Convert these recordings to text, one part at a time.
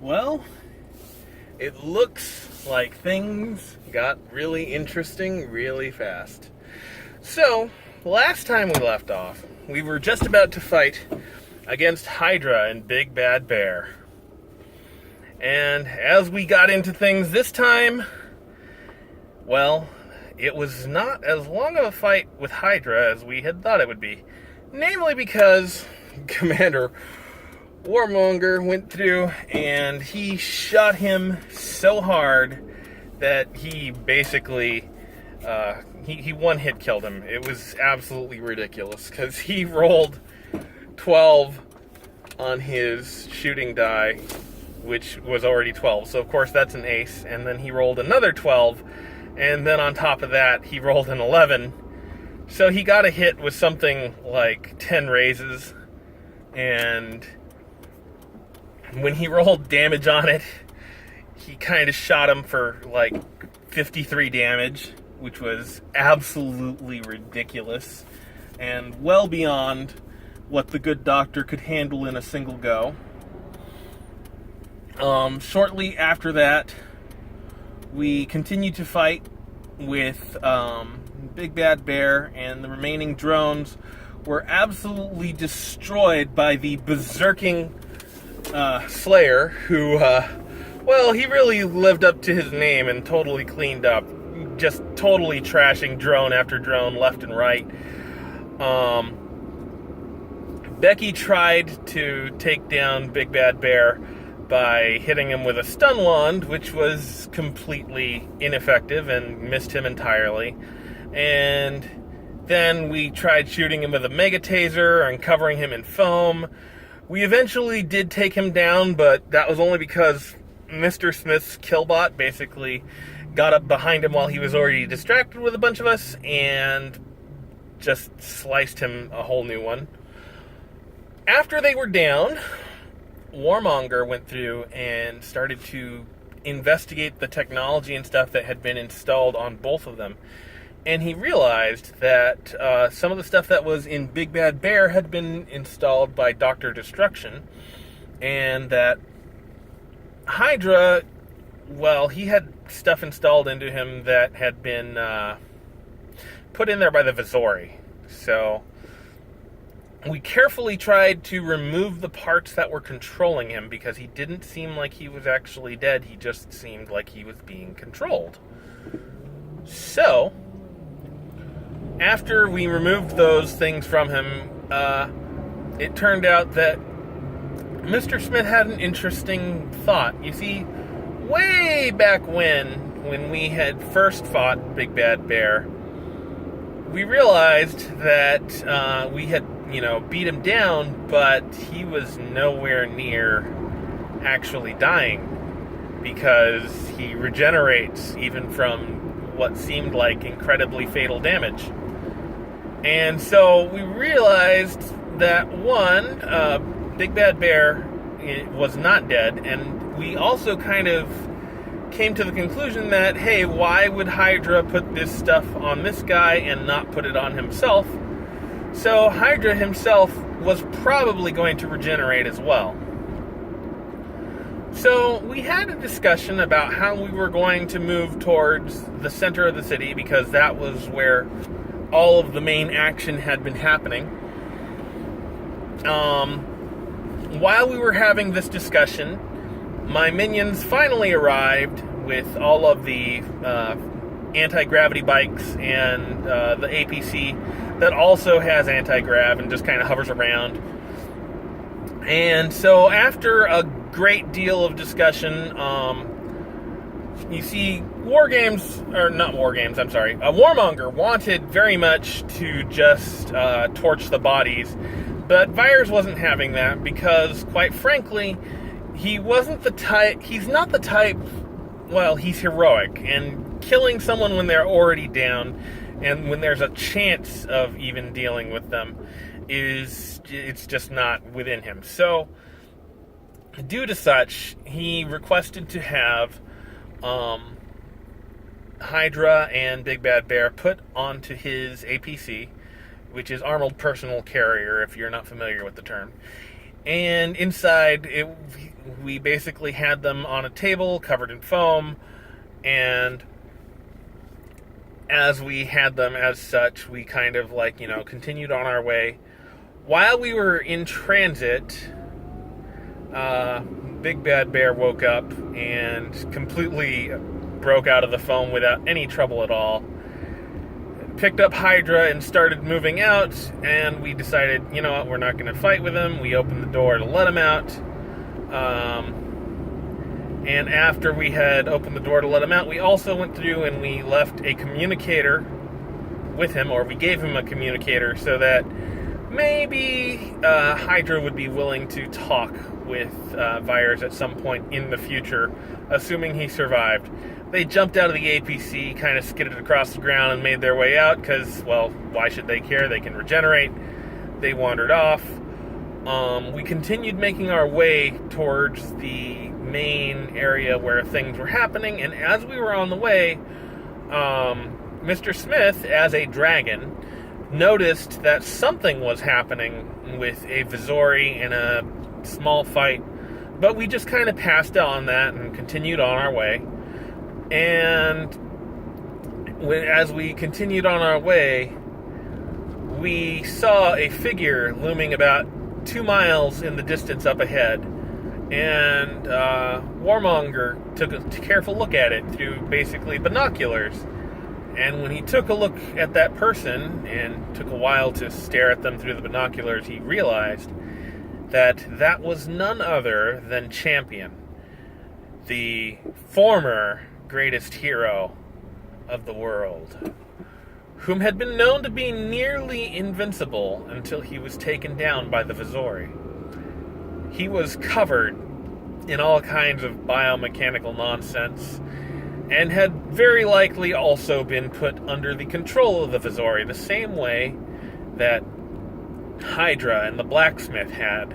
Well, it looks like things got really interesting really fast. So, last time we left off, we were just about to fight against Hydra and Big Bad Bear. And as we got into things this time, well, it was not as long of a fight with Hydra as we had thought it would be. Namely because Commander Warmonger went through and he shot him so hard that he basically he one hit killed him. It was absolutely ridiculous because he rolled 12 on his shooting die, which was already 12. So of course that's an ace, and then he rolled another 12, and then on top of that he rolled an 11. So he got a hit with something like 10 raises, and when he rolled damage on it, he kind of shot him for like 53 damage, which was absolutely ridiculous and well beyond what the good doctor could handle in a single go. Shortly after that, we continued to fight with Big Bad Bear, and the remaining drones were absolutely destroyed by the berserking Slayer, who, well, he really lived up to his name and totally cleaned up, just totally trashing drone after drone left and right. Becky tried to take down Big Bad Bear by hitting him with a stun wand, which was completely ineffective and missed him entirely. And then we tried shooting him with a mega taser and covering him in foam. We eventually did take him down, but that was only because Mr. Smith's killbot basically got up behind him while he was already distracted with a bunch of us and just sliced him a whole new one. After they were down, Warmonger went through and started to investigate the technology and stuff that had been installed on both of them. And he realized that some of the stuff that was in Big Bad Bear had been installed by Dr. Destruction, and that Hydra, well, he had stuff installed into him that had been put in there by the Vizori. So we carefully tried to remove the parts that were controlling him, because he didn't seem like he was actually dead. He just seemed like he was being controlled. So after we removed those things from him, it turned out that Mr. Smith had an interesting thought. You see, way back when we had first fought Big Bad Bear, we realized that we had, beat him down, but he was nowhere near actually dying, because he regenerates even from what seemed like incredibly fatal damage. And so we realized that, one, Big Bad Bear was not dead, and we also kind of came to the conclusion that, hey, why would Hydra put this stuff on this guy and not put it on himself? So Hydra himself was probably going to regenerate as well. So we had a discussion about how we were going to move towards the center of the city, because that was where all of the main action had been happening. While we were having this discussion, my minions finally arrived with all of the anti-gravity bikes and the APC that also has anti-grav and just kind of hovers around. And so after a great deal of discussion, you see, Warmonger wanted very much to just torch the bodies, but Vyers wasn't having that, because, quite frankly, he's not the type, well, he's heroic, and killing someone when they're already down, and when there's a chance of even dealing with them, it's just not within him. So, due to such, he requested to have Hydra and Big Bad Bear put onto his APC, which is Armored Personal Carrier, if you're not familiar with the term. And inside, we basically had them on a table covered in foam, and as we had them as such, we kind of continued on our way. While we were in transit, Big Bad Bear woke up and completely broke out of the foam without any trouble at all. Picked up Hydra and started moving out, and we decided, you know what, we're not going to fight with him. We opened the door to let him out. And after we had opened the door to let him out, we also went through and we left a communicator with him, or we gave him a communicator so that maybe Hydra would be willing to talk with Vyers at some point in the future, assuming he survived. They jumped out of the APC, kind of skidded across the ground and made their way out because, well, why should they care? They can regenerate. They wandered off. We continued making our way towards the main area where things were happening, and as we were on the way, Mr. Smith, as a dragon, noticed that something was happening with a Vizori in a small fight, but we just kind of passed on that and continued on our way. And as we continued on our way, we saw a figure looming about 2 miles in the distance up ahead, and Warmonger took a careful look at it through basically binoculars. And when he took a look at that person, and took a while to stare at them through the binoculars, he realized that that was none other than Champion, the former greatest hero of the world, whom had been known to be nearly invincible until he was taken down by the Vizori. He was covered in all kinds of biomechanical nonsense, and had very likely also been put under the control of the Vizori, the same way that Hydra and the blacksmith had.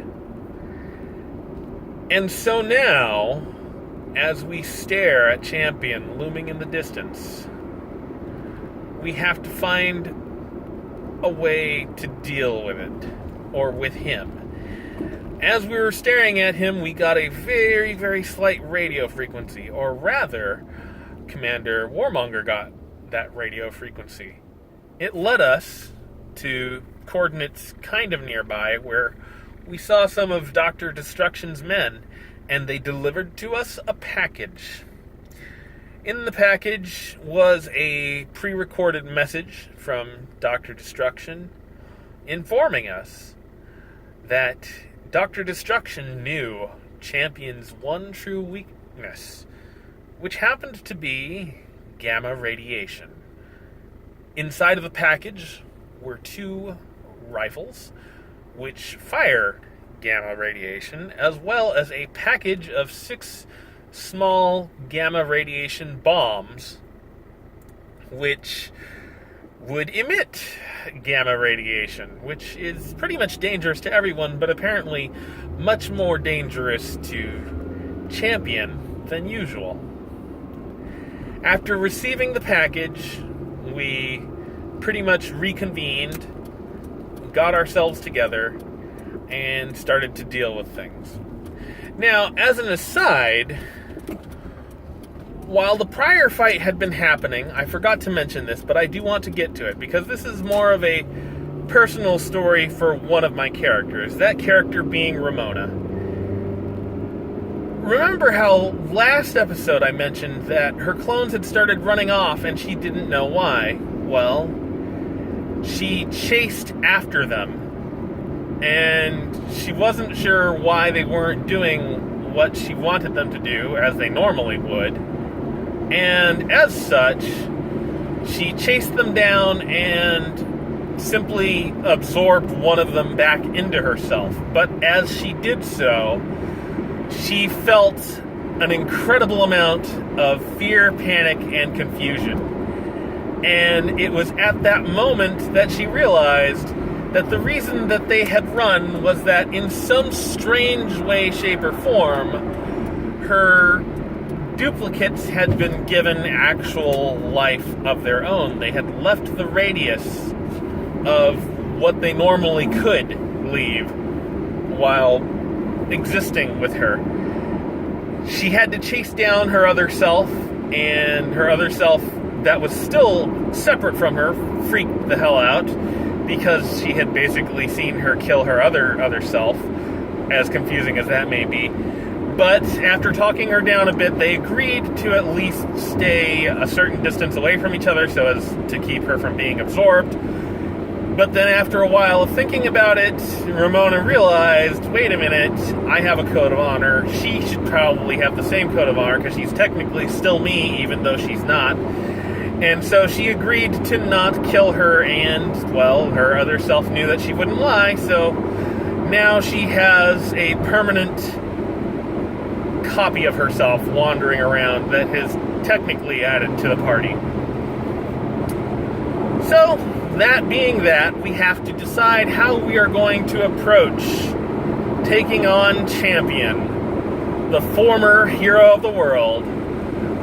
And so now, as we stare at Champion looming in the distance, we have to find a way to deal with it, or with him. As we were staring at him, we got a very, very slight radio frequency, or rather, Commander Warmonger got that radio frequency. It led us to coordinates kind of nearby, where we saw some of Dr. Destruction's men, and they delivered to us a package. In the package was a pre-recorded message from Dr. Destruction informing us that Dr. Destruction knew Champion's one true weakness, which happened to be gamma radiation. Inside of the package were 2 rifles, which fire gamma radiation, as well as a package of 6 small gamma radiation bombs, which would emit gamma radiation, which is pretty much dangerous to everyone, but apparently much more dangerous to Champion than usual. After receiving the package, we pretty much reconvened, got ourselves together, and started to deal with things. Now, as an aside, while the prior fight had been happening, I forgot to mention this, but I do want to get to it, because this is more of a personal story for one of my characters, that character being Ramona. Remember how last episode I mentioned that her clones had started running off and she didn't know why? Well, she chased after them, and she wasn't sure why they weren't doing what she wanted them to do, as they normally would. And as such, she chased them down and simply absorbed one of them back into herself. But as she did so, she felt an incredible amount of fear, panic, and confusion. And it was at that moment that she realized that the reason that they had run was that in some strange way, shape, or form, her duplicates had been given actual life of their own. They had left the radius of what they normally could leave while existing with her. she had to chase down her other self, and her other self that was still separate from her freaked the hell out because she had basically seen her kill her other self, as confusing as that may be. But after talking her down a bit, they agreed to at least stay a certain distance away from each other so as to keep her from being absorbed. But then after a while of thinking about it, Ramona realized, wait a minute, I have a code of honor. She should probably have the same code of honor because she's technically still me, even though she's not. And so she agreed to not kill her, and, well, her other self knew that she wouldn't lie, so now she has a permanent copy of herself wandering around that has technically added to the party. So, that being that, we have to decide how we are going to approach taking on Champion, the former hero of the world,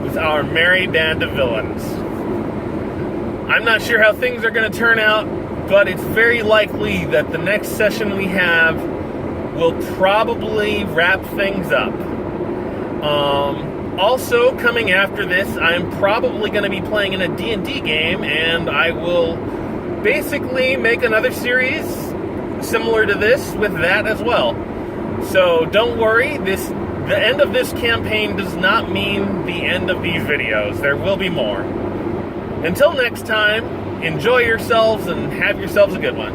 with our merry band of villains. I'm not sure how things are going to turn out, but it's very likely that the next session we have will probably wrap things up. Also, coming after this, I'm probably going to be playing in a D&D game, and I will basically make another series similar to this with that as well. So don't worry, the end of this campaign does not mean the end of these videos. There will be more. Until next time, enjoy yourselves and have yourselves a good one.